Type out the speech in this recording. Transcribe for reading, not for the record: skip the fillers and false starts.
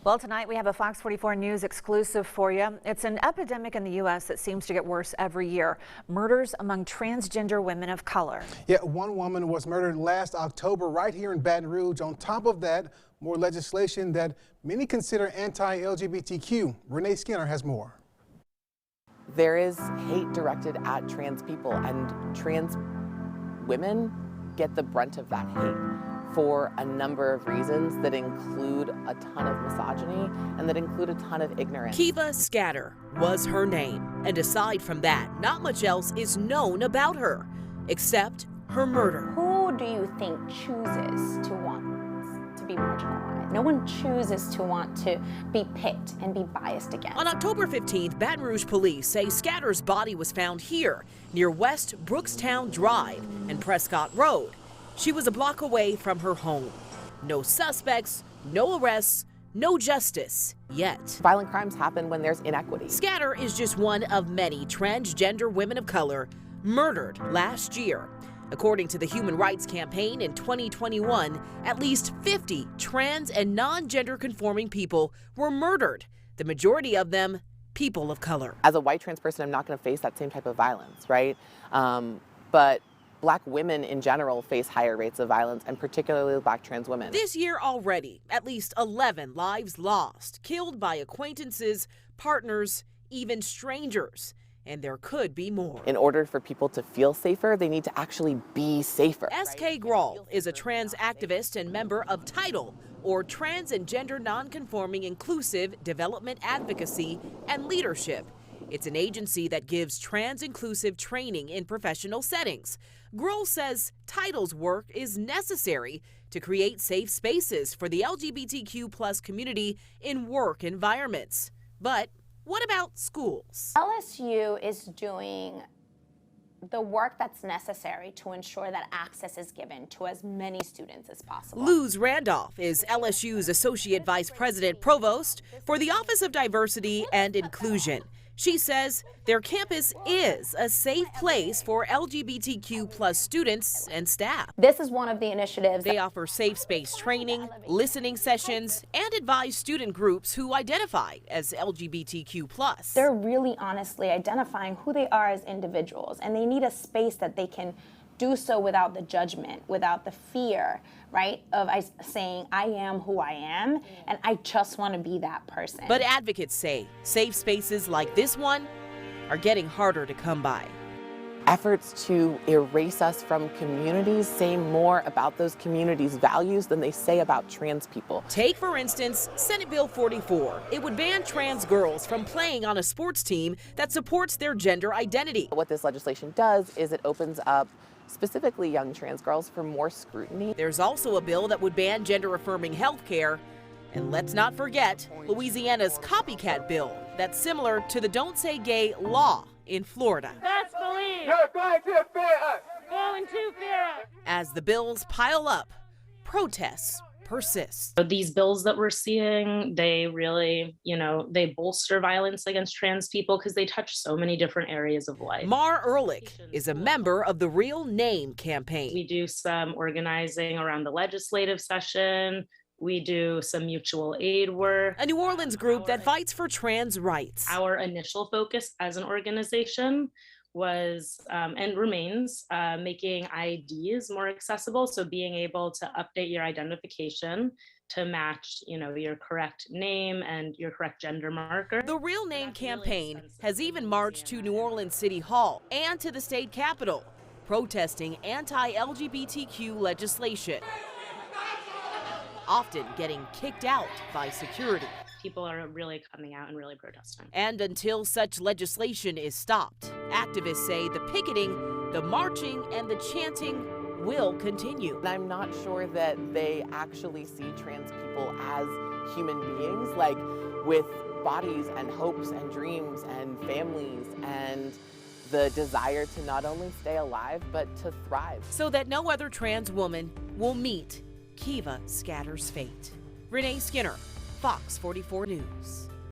Well, tonight we have a Fox 44 News exclusive for you. It's an epidemic in the U.S. that seems to get worse every year. Murders among transgender women of color. Yeah, one woman was murdered last October right here in Baton Rouge. On top of that, more legislation that many consider anti-LGBTQ. Renee Skinner has more. There is hate directed at trans people, and trans women get the brunt of that hate for a number of reasons that include a ton of misogyny and that include a ton of ignorance. Kiva Scatter was her name, and aside from that, not much else is known about her, except her murder. Who do you think chooses to want to be marginalized? No one chooses to want to be picked and be biased against. On October 15th, Baton Rouge police say Scatter's body was found here near West Brookstown Drive and Prescott Road. She was a block away from her home. No suspects, no arrests, no justice yet. Violent crimes happen when there's inequity. Scatter is just one of many transgender women of color murdered last year. According to the Human Rights Campaign, in 2021, at least 50 trans and non-gender conforming people were murdered, the majority of them people of color. As a white trans person, I'm not going to face that same type of violence, right? But Black women in general face higher rates of violence, and particularly Black trans women. This year already, at least 11 lives lost, killed by acquaintances, partners, even strangers. And there could be more. In order for people to feel safer, they need to actually be safer. S.K. Grawl is a trans activist and member of TIDAL, or Trans and Gender Nonconforming Inclusive Development Advocacy and Leadership. It's an agency that gives trans-inclusive training in professional settings. Grawl says TIDAL's work is necessary to create safe spaces for the LGBTQ+ community in work environments. But what about schools? LSU is doing the work that's necessary to ensure that access is given to as many students as possible. Luz Randolph is LSU's Associate Vice President Provost for the Office of Diversity and Inclusion. She says their campus is a safe place for LGBTQ+ students and staff. This is one of the initiatives. They offer safe space training, listening sessions, and advise student groups who identify as LGBTQ+. They're really honestly identifying who they are as individuals, and they need a space that they can do so without the judgment, without the fear, right, of saying, I am who I am, and I just want to be that person. But advocates say safe spaces like this one are getting harder to come by. Efforts to erase us from communities say more about those communities' values than they say about trans people. Take, for instance, Senate Bill 44. It would ban trans girls from playing on a sports team that supports their gender identity. What this legislation does is it opens up specifically young trans girls for more scrutiny. There's also a bill that would ban gender-affirming health care. And let's not forget Louisiana's copycat bill that's similar to the Don't Say Gay law in Florida. Best believe you're going to fear us. Going to fear us. As the bills pile up, protests persist. These bills that we're seeing, they really, they bolster violence against trans people because they touch so many different areas of life. Mar Ehrlich is a member of the Real Name campaign. We do some organizing around the legislative session. We do some mutual aid work. A New Orleans group that fights for trans rights. Our initial focus as an organization was and remains making IDs more accessible. So being able to update your identification to match, your correct name and your correct gender marker. The Real Name campaign has even marched to New Orleans City Hall and to the state capitol, protesting anti-LGBTQ legislation, often getting kicked out by security. People are really coming out and really protesting. And until such legislation is stopped, activists say the picketing, the marching, and the chanting will continue. And I'm not sure that they actually see trans people as human beings, like with bodies and hopes and dreams and families and the desire to not only stay alive, but to thrive. So that no other trans woman will meet Kiva Scatter's fate. Renee Skinner, Fox 44 News.